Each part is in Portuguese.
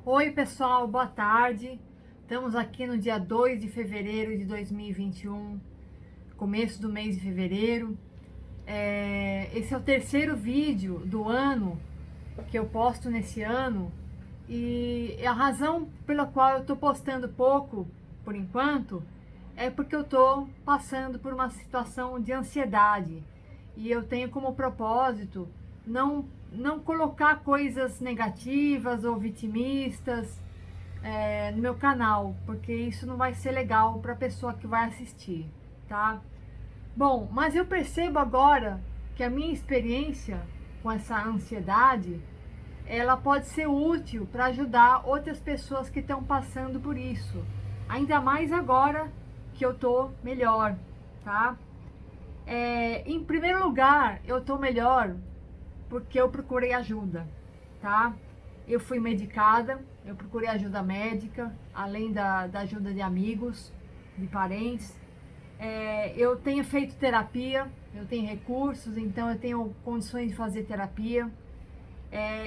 Oi, pessoal, boa tarde. Estamos aqui no dia 2 de fevereiro de 2021, começo do mês de fevereiro. Esse é o terceiro vídeo do ano que eu posto nesse ano e a razão pela qual eu estou postando pouco, por enquanto, é porque eu estou passando por uma situação de ansiedade e eu tenho como propósito não colocar coisas negativas ou vitimistas no meu canal, porque isso não vai ser legal para a pessoa que vai assistir, tá? Bom, mas eu percebo agora que a minha experiência com essa ansiedade, ela pode ser útil para ajudar outras pessoas que estão passando por isso. Ainda mais agora que eu tô melhor, tá? Em primeiro lugar, eu tô melhor porque eu procurei ajuda, tá? Eu fui medicada, eu procurei ajuda médica, além da ajuda de amigos, de parentes. Eu tenho feito terapia, eu tenho recursos, então eu tenho condições de fazer terapia.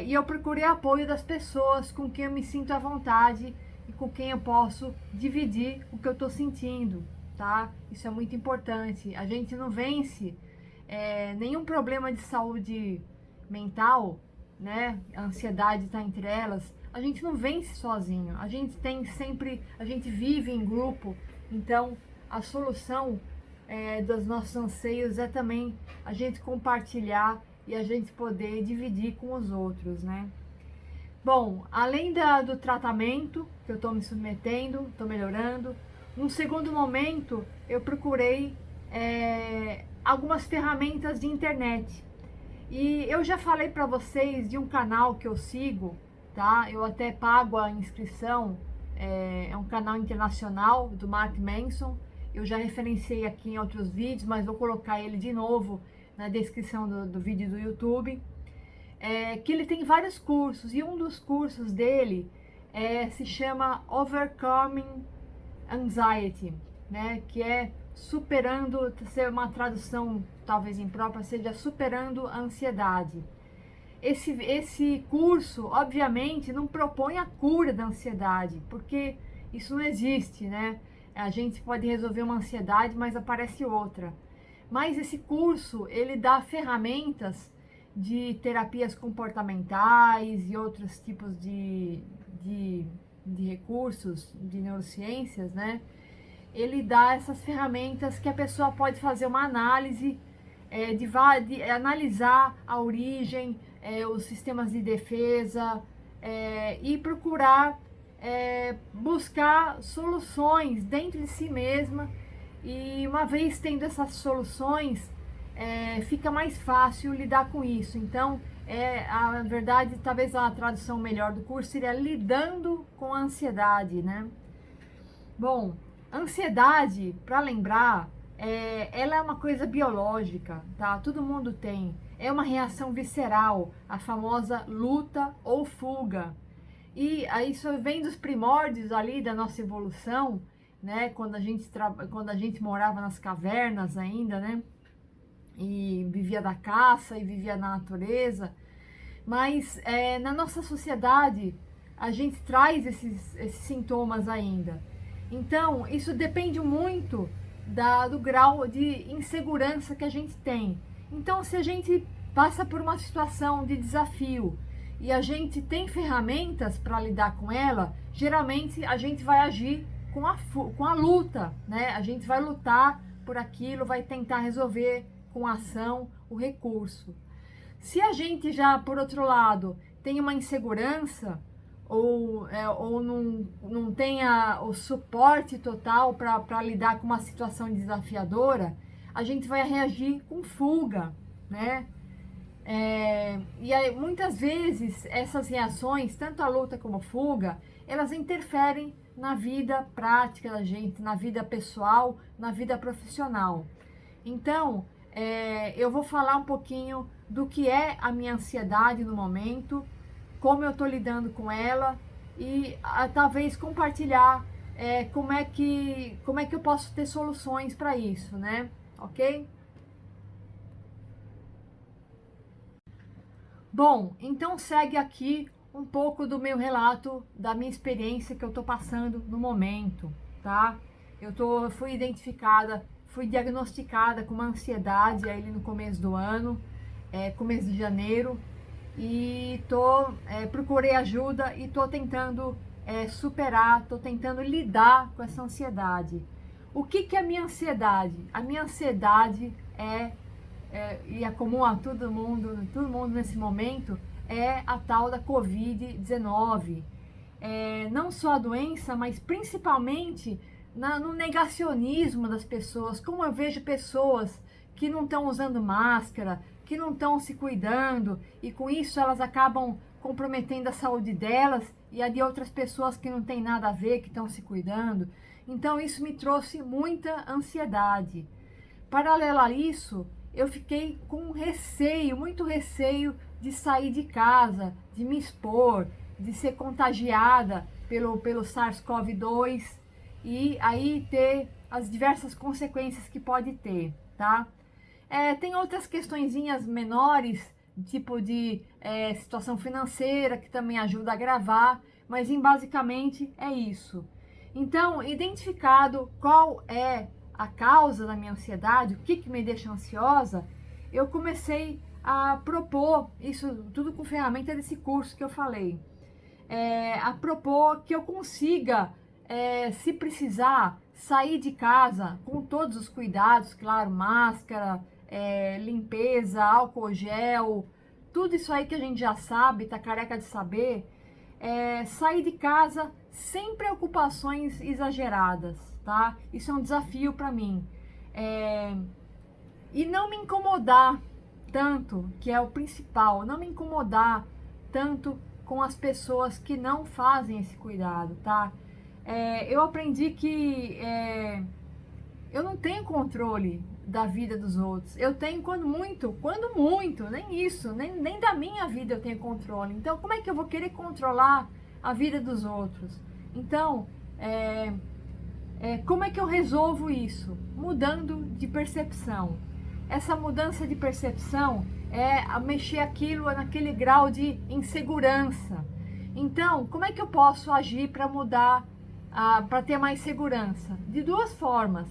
E eu procurei apoio das pessoas com quem eu me sinto à vontade e com quem eu posso dividir o que eu estou sentindo, tá? Isso é muito importante. A gente não vence nenhum problema de saúde mental, né? A ansiedade está entre elas. A gente não vence sozinho. A gente tem sempre, a gente vive em grupo. Então, a solução dos nossos anseios é também a gente compartilhar e a gente poder dividir com os outros, né? Bom, além do tratamento que eu estou me submetendo, estou melhorando, num segundo momento eu procurei algumas ferramentas de internet. E eu já falei para vocês de um canal que eu sigo, tá? Eu até pago a inscrição, é um canal internacional do Mark Manson. Eu já referenciei aqui em outros vídeos, mas vou colocar ele de novo na descrição do vídeo do YouTube. Que ele tem vários cursos, e um dos cursos dele se chama Overcoming Anxiety, né? Que é superando, ser uma tradução talvez imprópria, seja superando a ansiedade. Esse curso, obviamente, não propõe a cura da ansiedade, porque isso não existe, né? A gente pode resolver uma ansiedade, mas aparece outra. Mas esse curso, ele dá ferramentas de terapias comportamentais e outros tipos de recursos de neurociências, né? Ele dá essas ferramentas que a pessoa pode fazer uma análise, de analisar a origem, os sistemas de defesa, e procurar buscar soluções dentro de si mesma. E uma vez tendo essas soluções, fica mais fácil lidar com isso. Então, a verdade, talvez a tradução melhor do curso seria lidando com a ansiedade, né? Bom, ansiedade, para lembrar, ela é uma coisa biológica, tá? Todo mundo tem. É uma reação visceral, a famosa luta ou fuga. E isso vem dos primórdios ali da nossa evolução, né? Quando a gente morava nas cavernas ainda, né? E vivia da caça e vivia na natureza. Mas na nossa sociedade, a gente traz esses sintomas ainda. Então, isso depende muito do grau de insegurança que a gente tem. Então, se a gente passa por uma situação de desafio e a gente tem ferramentas para lidar com ela, geralmente a gente vai agir com a luta, né? A gente vai lutar por aquilo, vai tentar resolver com a ação o recurso. Se a gente já, por outro lado, tem uma insegurança ou não tenha o suporte total para lidar com uma situação desafiadora, a gente vai reagir com fuga, né? E aí, muitas vezes, essas reações, tanto a luta como a fuga, elas interferem na vida prática da gente, na vida pessoal, na vida profissional. Então, eu vou falar um pouquinho do que é a minha ansiedade no momento, como eu estou lidando com ela e talvez compartilhar como é que eu posso ter soluções para isso, né? Ok? Bom, então segue aqui um pouco do meu relato, da minha experiência que eu tô passando no momento, tá? Fui identificada, fui diagnosticada com uma ansiedade aí no começo do ano, começo de janeiro, e procurei ajuda e tô tentando superar, tô tentando lidar com essa ansiedade. O que que é a minha ansiedade? A minha ansiedade e é comum a todo mundo nesse momento, é a tal da Covid-19. Não só a doença, mas principalmente no negacionismo das pessoas. Como eu vejo pessoas que não estão usando máscara, que não estão se cuidando, e com isso elas acabam comprometendo a saúde delas e a de outras pessoas que não tem nada a ver, que estão se cuidando. Então isso me trouxe muita ansiedade. Paralelo a isso, eu fiquei com receio, muito receio de sair de casa, de me expor, de ser contagiada pelo SARS-CoV-2 e aí ter as diversas consequências que pode ter, tá? Tem outras questõezinhas menores, tipo de situação financeira, que também ajuda a gravar, mas basicamente é isso. Então, identificado qual é a causa da minha ansiedade, o que me deixa ansiosa, eu comecei a propor, isso tudo com ferramenta desse curso que eu falei, a propor que eu consiga, se precisar, sair de casa com todos os cuidados, claro, máscara, limpeza, álcool gel, tudo isso aí que a gente já sabe, tá careca de saber, sair de casa sem preocupações exageradas, tá? Isso é um desafio para mim. E não me incomodar tanto, que é o principal, não me incomodar tanto com as pessoas que não fazem esse cuidado, tá? Eu aprendi que eu não tenho controle da vida dos outros. Eu tenho quando muito, nem isso, nem da minha vida eu tenho controle. Então, como é que eu vou querer controlar a vida dos outros? Então, como é que eu resolvo isso? Mudando de percepção. Essa mudança de percepção é mexer aquilo naquele grau de insegurança. Então, como é que eu posso agir para mudar, para ter mais segurança? De duas formas.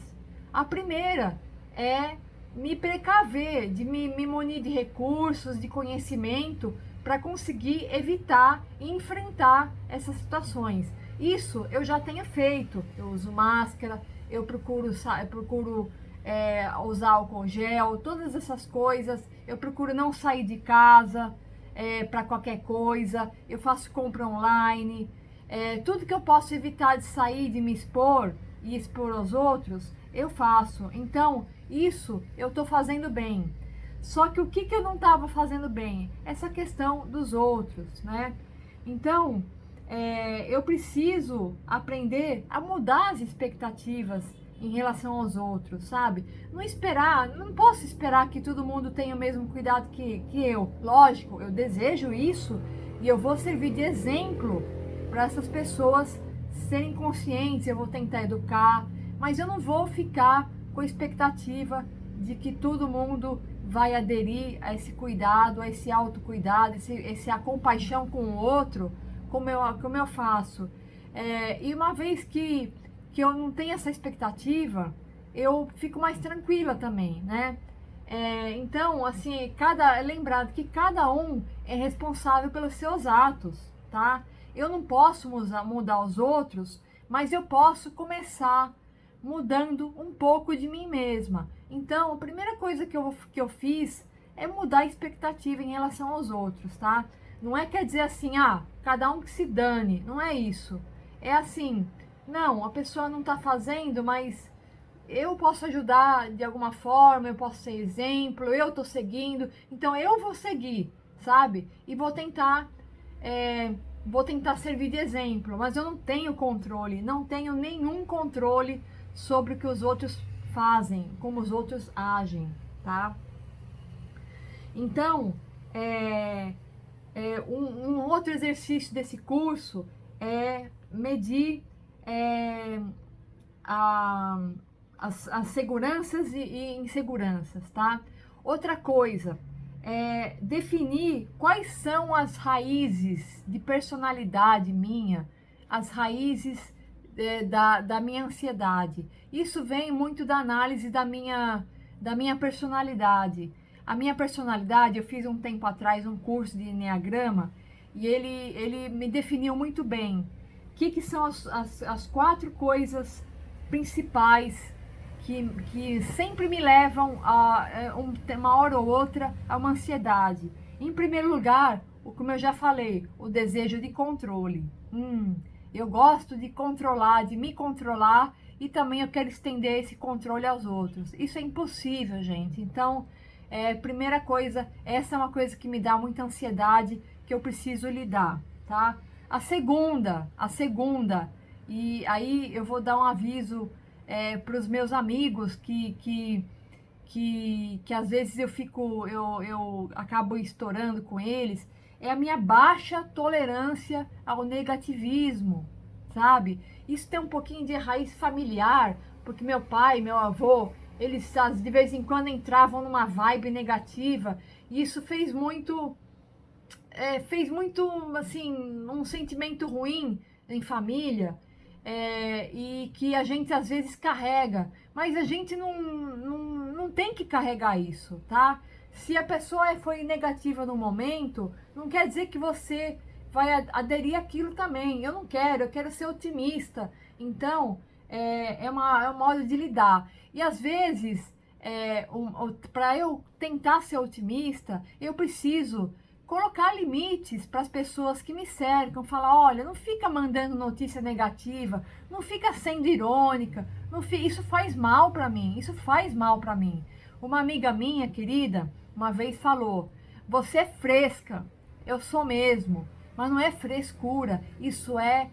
A primeira é me precaver, de me munir de recursos, de conhecimento, para conseguir evitar e enfrentar essas situações. Isso eu já tenho feito. Eu uso máscara, eu procuro usar álcool gel, todas essas coisas. Eu procuro não sair de casa para qualquer coisa. Eu faço compra online. Tudo que eu posso evitar de sair, de me expor e expor aos outros, eu faço. Então, isso eu estou fazendo bem. Só que o que eu não estava fazendo bem? Essa questão dos outros, né? Então, eu preciso aprender a mudar as expectativas em relação aos outros, sabe? Não posso esperar que todo mundo tenha o mesmo cuidado que eu. Lógico, eu desejo isso e eu vou servir de exemplo para essas pessoas serem conscientes, eu vou tentar educar, mas eu não vou ficar com a expectativa de que todo mundo vai aderir a esse cuidado, a esse autocuidado, a compaixão com o outro, como eu faço. E uma vez que eu não tenho essa expectativa, eu fico mais tranquila também, né? Então, assim, lembrado que cada um é responsável pelos seus atos, tá? Eu não posso mudar os outros, mas eu posso começar mudando um pouco de mim mesma. Então, a primeira coisa que eu fiz é mudar a expectativa em relação aos outros, tá? Não quer dizer assim, cada um que se dane, não é isso. É assim, não, a pessoa não tá fazendo, mas eu posso ajudar de alguma forma, eu posso ser exemplo, eu tô seguindo, então eu vou seguir, sabe? E vou tentar servir de exemplo, mas eu não tenho controle, não tenho nenhum controle sobre o que os outros fazem, como os outros agem, tá? Então, um outro exercício desse curso é medir as seguranças e inseguranças, tá? Outra coisa, definir quais são as raízes de personalidade minha, as raízes da minha ansiedade. Isso vem muito da análise da minha personalidade. A minha personalidade, eu fiz um tempo atrás um curso de Enneagrama e ele me definiu muito bem. O que são as 4 coisas principais que sempre me levam uma hora ou outra a uma ansiedade. Em primeiro lugar, como eu já falei, o desejo de controle. Eu gosto de controlar, de me controlar, e também eu quero estender esse controle aos outros. Isso é impossível, gente. Então, primeira coisa, essa é uma coisa que me dá muita ansiedade, que eu preciso lidar, tá? A segunda, e aí eu vou dar um aviso para os meus amigos que às vezes eu acabo estourando com eles, é a minha baixa tolerância ao negativismo, sabe? Isso tem um pouquinho de raiz familiar, porque meu pai, meu avô, eles de vez em quando entravam numa vibe negativa, e isso fez muito, assim, um sentimento ruim em família, e que a gente às vezes carrega, mas a gente não tem que carregar isso, tá? Se a pessoa foi negativa no momento, não quer dizer que você vai aderir àquilo também. Eu não quero, eu quero ser otimista. Então, é um modo de lidar. E às vezes, para eu tentar ser otimista, eu preciso colocar limites para as pessoas que me cercam, falar, olha, não fica mandando notícia negativa, não fica sendo irônica, isso faz mal para mim, isso faz mal para mim. Uma amiga minha, querida, uma vez falou, você é fresca, eu sou mesmo, mas não é frescura, isso é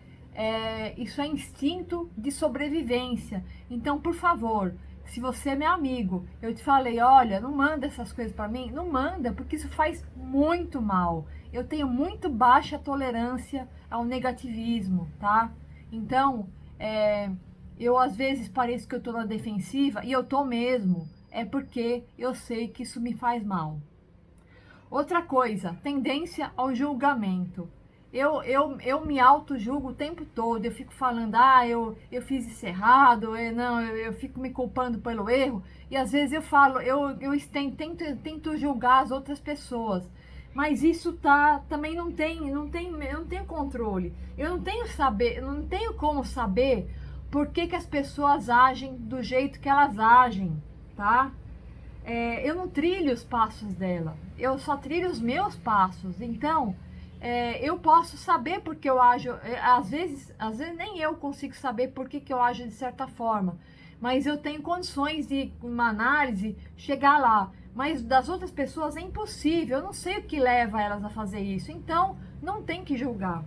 instinto de sobrevivência. Então, por favor, se você é meu amigo, eu te falei, olha, não manda essas coisas para mim, não manda, porque isso faz muito mal. Eu tenho muito baixa tolerância ao negativismo, tá? Então, eu às vezes pareço que eu tô na defensiva, e eu tô mesmo, é porque eu sei que isso me faz mal. Outra coisa, tendência ao julgamento. Eu me auto-julgo o tempo todo, eu fico falando, eu fiz isso errado, eu fico me culpando pelo erro, e às vezes eu falo, eu tento julgar as outras pessoas, mas isso também eu não tenho controle, eu não tenho como saber por que as pessoas agem do jeito que elas agem, tá? Eu não trilho os passos dela, eu só trilho os meus passos. Então, eu posso saber porque eu ajo, às vezes nem eu consigo saber por que eu ajo de certa forma, mas eu tenho condições de, uma análise, chegar lá. Mas das outras pessoas é impossível, eu não sei o que leva elas a fazer isso, então não tem que julgar.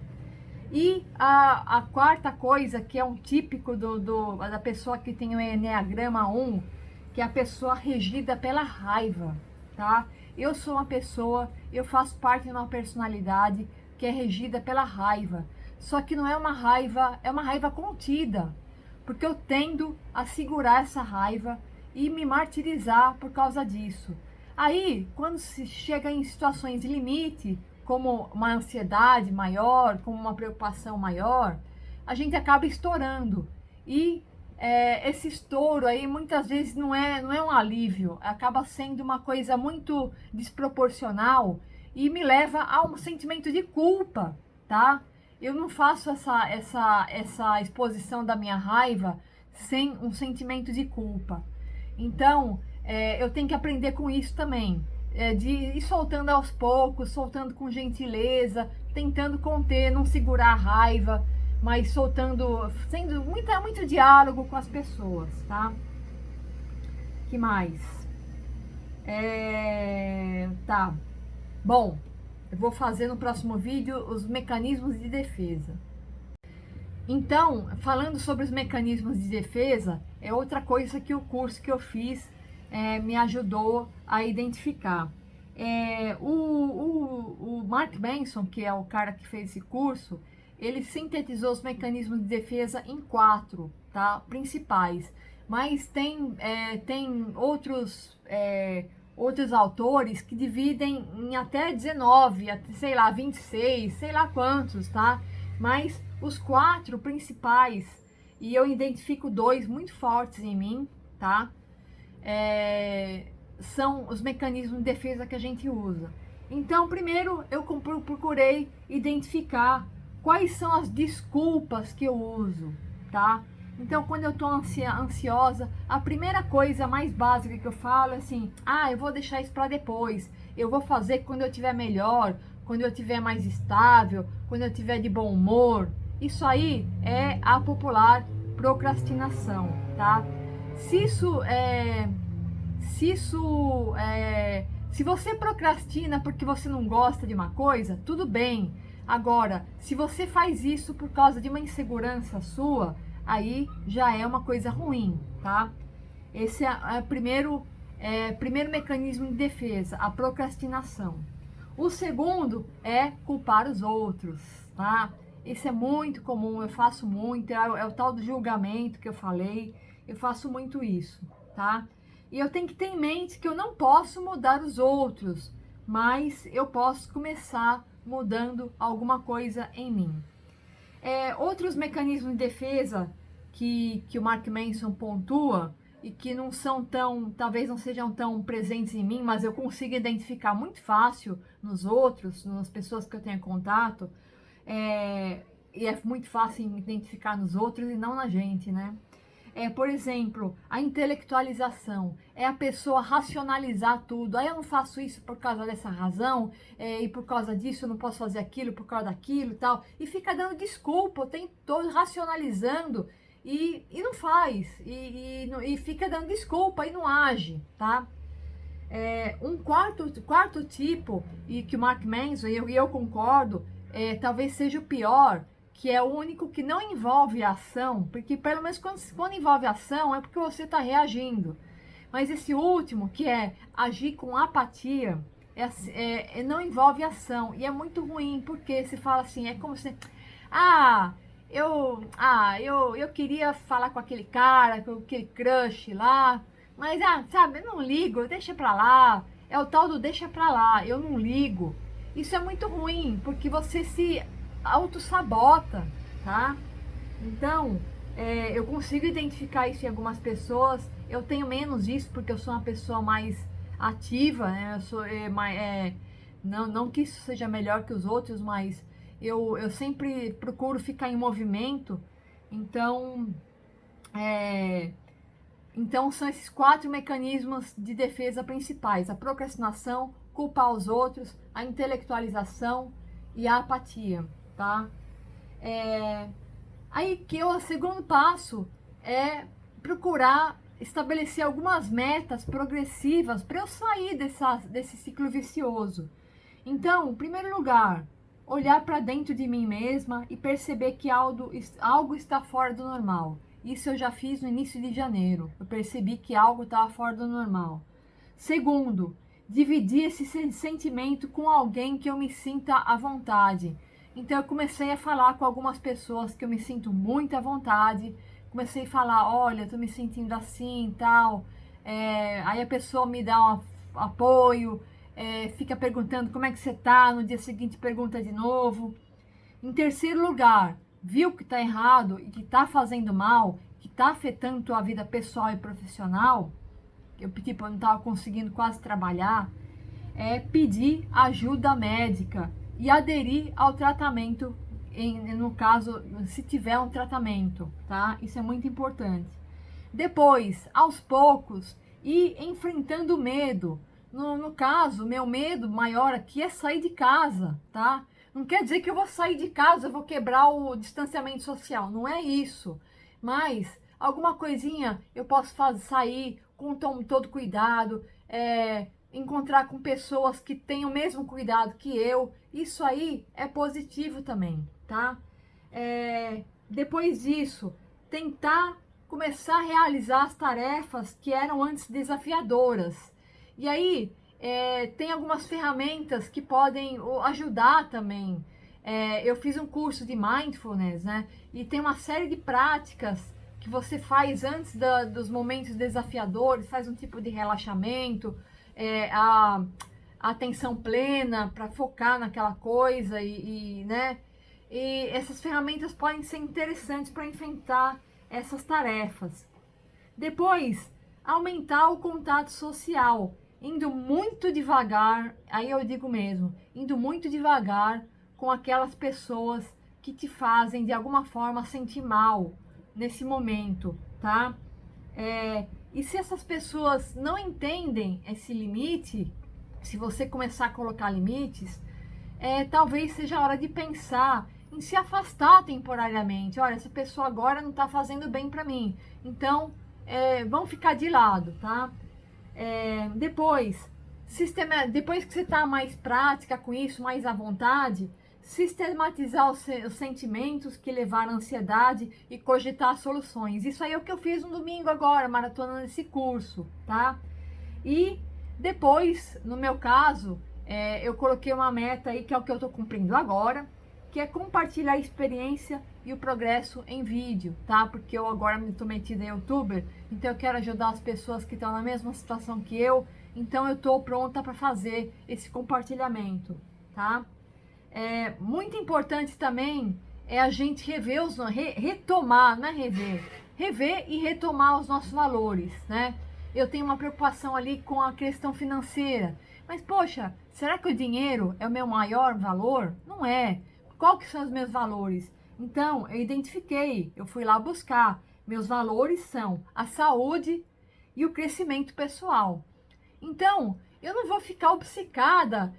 E a quarta coisa, que é um típico da pessoa que tem o Enneagrama 1, que é a pessoa regida pela raiva, tá? Eu sou uma pessoa, eu faço parte de uma personalidade que é regida pela raiva. Só que não é uma raiva, é uma raiva contida, porque eu tendo a segurar essa raiva e me martirizar por causa disso. Aí, quando se chega em situações de limite, como uma ansiedade maior, como uma preocupação maior, a gente acaba estourando. E esse estouro aí muitas vezes não é um alívio, acaba sendo uma coisa muito desproporcional e me leva a um sentimento de culpa, tá? Eu não faço essa exposição da minha raiva sem um sentimento de culpa. Então, eu tenho que aprender com isso também. De ir soltando aos poucos, soltando com gentileza, tentando conter, não segurar a raiva, mas soltando, sendo muito diálogo com as pessoas, tá? Que mais? Tá. Bom, eu vou fazer no próximo vídeo os mecanismos de defesa. Então, falando sobre os mecanismos de defesa, é outra coisa que o curso que eu fiz me ajudou a identificar. O Mark Manson, que é o cara que fez esse curso, ele sintetizou os mecanismos de defesa em 4, tá? Principais. Mas tem outros outros autores que dividem em até 19, sei lá, 26, sei lá quantos, tá? Mas os 4 principais, e eu identifico 2 muito fortes em mim, tá? São os mecanismos de defesa que a gente usa. Então, primeiro eu procurei identificar quais são as desculpas que eu uso, tá? Então, quando eu tô ansiosa, a primeira coisa mais básica que eu falo é assim: eu vou deixar isso para depois, eu vou fazer quando eu estiver melhor, quando eu estiver mais estável, quando eu estiver de bom humor. Isso aí é a popular procrastinação, tá? Se você procrastina porque você não gosta de uma coisa, tudo bem. Agora, se você faz isso por causa de uma insegurança sua, aí já é uma coisa ruim, tá? Esse é o primeiro mecanismo de defesa, a procrastinação. O segundo é culpar os outros, tá? Isso é muito comum, eu faço muito, é o tal do julgamento que eu falei, eu faço muito isso, tá? E eu tenho que ter em mente que eu não posso mudar os outros, mas eu posso começar mudando alguma coisa em mim. Outros mecanismos de defesa que o Mark Manson pontua e que não são talvez não sejam tão presentes em mim, mas eu consigo identificar muito fácil nos outros, nas pessoas que eu tenho contato, e é muito fácil identificar nos outros e não na gente, né? Por exemplo, a intelectualização, é a pessoa racionalizar tudo. Aí eu não faço isso por causa dessa razão, e por causa disso eu não posso fazer aquilo, por causa daquilo e tal. E fica dando desculpa, todo racionalizando e não faz. E fica dando desculpa e não age, tá? Um quarto tipo, e que o Mark Manson, e eu concordo, talvez seja o pior, que é o único que não envolve a ação, porque pelo menos quando envolve ação é porque você está reagindo. Mas esse último, que é agir com apatia, não envolve ação. E é muito ruim, porque você fala assim, é como se... eu queria falar com aquele cara, com aquele crush lá, mas, sabe, eu não ligo, deixa pra lá. É o tal do deixa pra lá, eu não ligo. Isso é muito ruim, porque você se autossabota, tá? Então, eu consigo identificar isso em algumas pessoas. Eu tenho menos isso porque eu sou uma pessoa mais ativa, né? Eu sou não que isso seja melhor que os outros, mas eu sempre procuro ficar em movimento. Então são esses 4 mecanismos de defesa principais: a procrastinação, culpar os outros, a intelectualização e a apatia, tá? Aí que o segundo passo é procurar estabelecer algumas metas progressivas para eu sair desse ciclo vicioso. Então, em primeiro lugar, olhar para dentro de mim mesma e perceber que algo está fora do normal. Isso eu já fiz no início de janeiro. Eu percebi que algo estava fora do normal. Segundo, dividir esse sentimento com alguém que eu me sinta à vontade. Então eu comecei a falar com algumas pessoas que eu me sinto muito à vontade. Comecei a falar, olha, eu tô me sentindo assim e tal. Aí a pessoa me dá um apoio, fica perguntando como é que você tá, no dia seguinte pergunta de novo. Em terceiro lugar, viu que tá errado e que tá fazendo mal, que tá afetando tua vida pessoal e profissional, eu não tava conseguindo quase trabalhar, pedir ajuda médica e aderir ao tratamento, no caso, se tiver um tratamento, tá? Isso é muito importante. Depois, aos poucos, ir enfrentando o medo. No caso, meu medo maior aqui é sair de casa, tá? Não quer dizer que eu vou sair de casa, eu vou quebrar o distanciamento social, não é isso. Mas alguma coisinha eu posso sair com todo cuidado, encontrar com pessoas que têm o mesmo cuidado que eu. Isso aí é positivo também, tá? Depois disso, tentar começar a realizar as tarefas que eram antes desafiadoras. E aí, tem algumas ferramentas que podem ajudar também. Eu fiz um curso de mindfulness, né? E tem uma série de práticas que você faz antes dos momentos desafiadores, faz um tipo de relaxamento, a atenção plena, para focar naquela coisa né? E essas ferramentas podem ser interessantes para enfrentar essas tarefas. Depois, aumentar o contato social, indo muito devagar, aí eu digo mesmo, indo muito devagar com aquelas pessoas que te fazem de alguma forma sentir mal nesse momento, tá? E se essas pessoas não entendem esse limite, se você começar a colocar limites, talvez seja a hora de pensar em se afastar temporariamente. Olha, essa pessoa agora não está fazendo bem para mim, então vamos ficar de lado, tá? Depois que você está mais prática com isso, mais à vontade, sistematizar os sentimentos que levaram à ansiedade e cogitar soluções. Isso aí é o que eu fiz no domingo agora, maratonando esse curso, tá? E depois, no meu caso, eu coloquei uma meta aí, que é o que eu estou cumprindo agora, que é compartilhar a experiência e o progresso em vídeo, tá? Porque eu agora me estou metida em youtuber, então eu quero ajudar as pessoas que estão na mesma situação que eu, então eu estou pronta para fazer esse compartilhamento, tá? Muito importante também a gente retomar, não é rever e retomar os nossos valores, né? Eu tenho uma preocupação ali com a questão financeira, mas poxa, será que o dinheiro é o meu maior valor? Não é. Qual que são os meus valores? Então, eu identifiquei, eu fui lá buscar. Meus valores são a saúde e o crescimento pessoal. Então, eu não vou ficar obcecada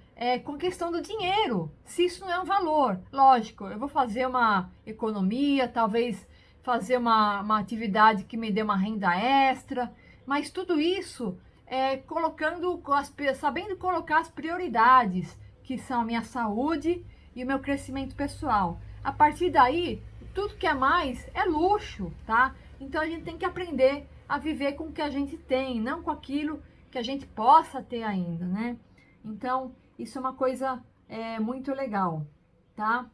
com a questão do dinheiro, se isso não é um valor. Lógico, eu vou fazer uma economia, talvez fazer uma atividade que me dê uma renda extra, mas tudo isso sabendo colocar as prioridades, que são a minha saúde e o meu crescimento pessoal. A partir daí, tudo que é mais é luxo, tá? Então a gente tem que aprender a viver com o que a gente tem, não com aquilo que a gente possa ter ainda, né? Então, isso é uma coisa muito legal, tá?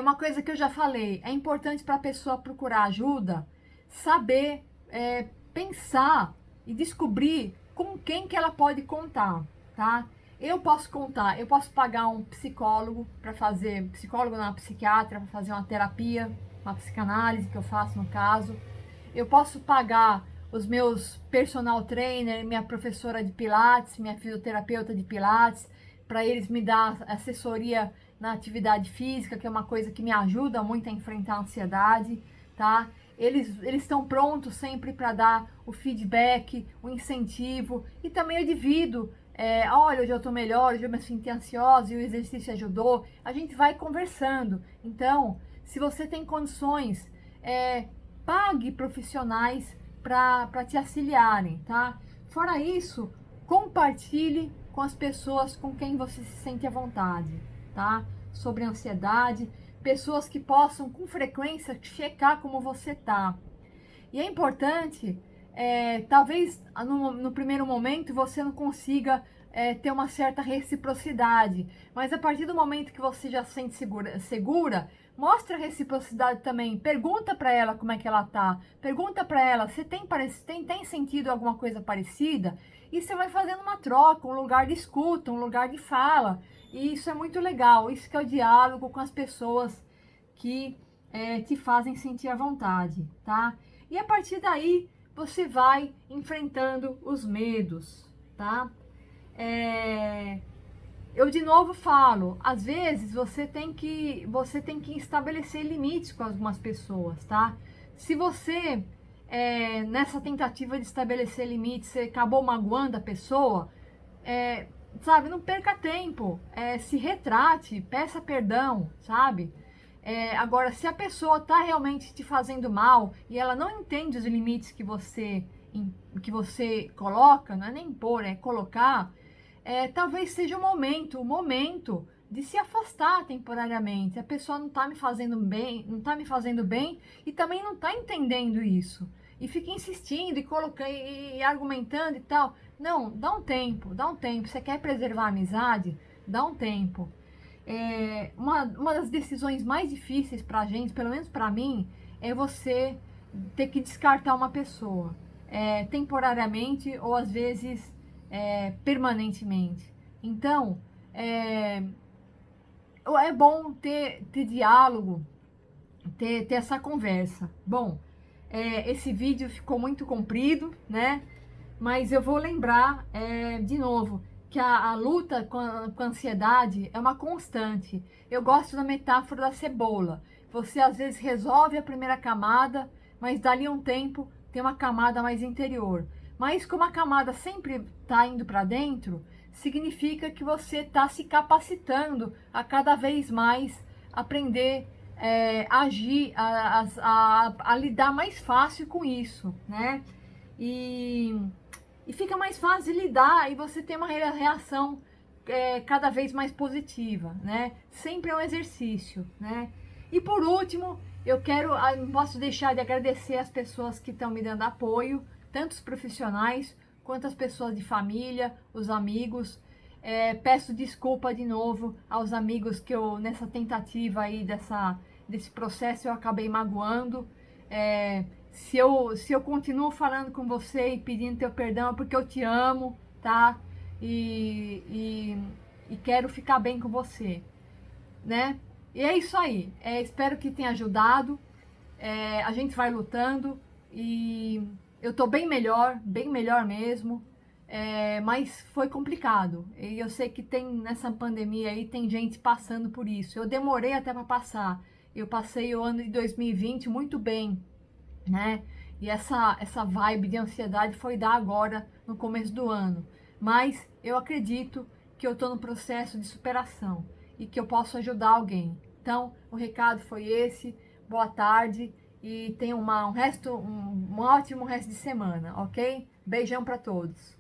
Uma coisa que eu já falei, é importante para a pessoa procurar ajuda, saber pensar e descobrir com quem que ela pode contar, tá? Eu posso contar, eu posso pagar um psicólogo para fazer, psicólogo não, psiquiatra, para fazer uma terapia, uma psicanálise que eu faço no caso. Eu posso pagar os meus personal trainer, minha professora de pilates, minha fisioterapeuta de pilates, para eles me dar assessoria na atividade física, que é uma coisa que me ajuda muito a enfrentar a ansiedade, tá? Eles estão prontos sempre para dar o feedback, o incentivo, e também eu divido, olha, hoje eu estou melhor, hoje eu me senti ansiosa e o exercício ajudou, a gente vai conversando. Então, se você tem condições, pague profissionais para te auxiliarem, tá? Fora isso, compartilhe com as pessoas com quem você se sente à vontade, tá? Sobre ansiedade, pessoas que possam com frequência checar como você tá. E é importante, talvez no primeiro momento você não consiga ter uma certa reciprocidade, mas a partir do momento que você já se sente segura, mostra a reciprocidade também. Pergunta para ela como é que ela tá. Pergunta para ela se tem sentido alguma coisa parecida. E você vai fazendo uma troca, um lugar de escuta, um lugar de fala. E isso é muito legal. Isso que é o diálogo com as pessoas que te fazem sentir à vontade, tá? E a partir daí você vai enfrentando os medos, tá? Eu de novo falo, às vezes você tem que estabelecer limites com algumas pessoas, tá? Se você, nessa tentativa de estabelecer limites, você acabou magoando a pessoa, sabe, não perca tempo, se retrate, peça perdão, sabe? Agora, se a pessoa tá realmente te fazendo mal e ela não entende os limites que você coloca, não é nem impor, é colocar, talvez seja o momento de se afastar temporariamente. A pessoa não está me fazendo bem e também não está entendendo isso. E fica insistindo e colocando e argumentando e tal. Não, dá um tempo. Você quer preservar a amizade? Dá um tempo. Uma das decisões mais difíceis pra gente, pelo menos pra mim, é você ter que descartar uma pessoa. Temporariamente ou às vezes permanentemente. Então, é bom ter diálogo, ter essa conversa. Bom, esse vídeo ficou muito comprido, né? Mas eu vou lembrar de novo que a luta com a ansiedade é uma constante. Eu gosto da metáfora da cebola. Você às vezes resolve a primeira camada, mas dali a um tempo tem uma camada mais interior. Mas como a camada sempre está indo para dentro, significa que você está se capacitando a cada vez mais aprender agir, a lidar mais fácil com isso, né? E fica mais fácil de lidar e você tem uma reação cada vez mais positiva, né? Sempre é um exercício, né? E por último, não posso deixar de agradecer as pessoas que estão me dando apoio, tanto os profissionais quanto as pessoas de família, os amigos. Peço desculpa de novo aos amigos que eu, nessa tentativa aí desse processo, eu acabei magoando. Se eu continuo falando com você e pedindo teu perdão é porque eu te amo, tá? E quero ficar bem com você, né? E é isso aí. Espero que tenha ajudado. A gente vai lutando e eu tô bem melhor mesmo. Mas foi complicado. E eu sei que nessa pandemia aí tem gente passando por isso. Eu demorei até para passar. Eu passei o ano de 2020 muito bem, né? E essa vibe de ansiedade foi dar agora no começo do ano. Mas eu acredito que eu estou no processo de superação e que eu posso ajudar alguém. Então, o recado foi esse. Boa tarde e tenha um ótimo resto de semana, ok? Beijão para todos.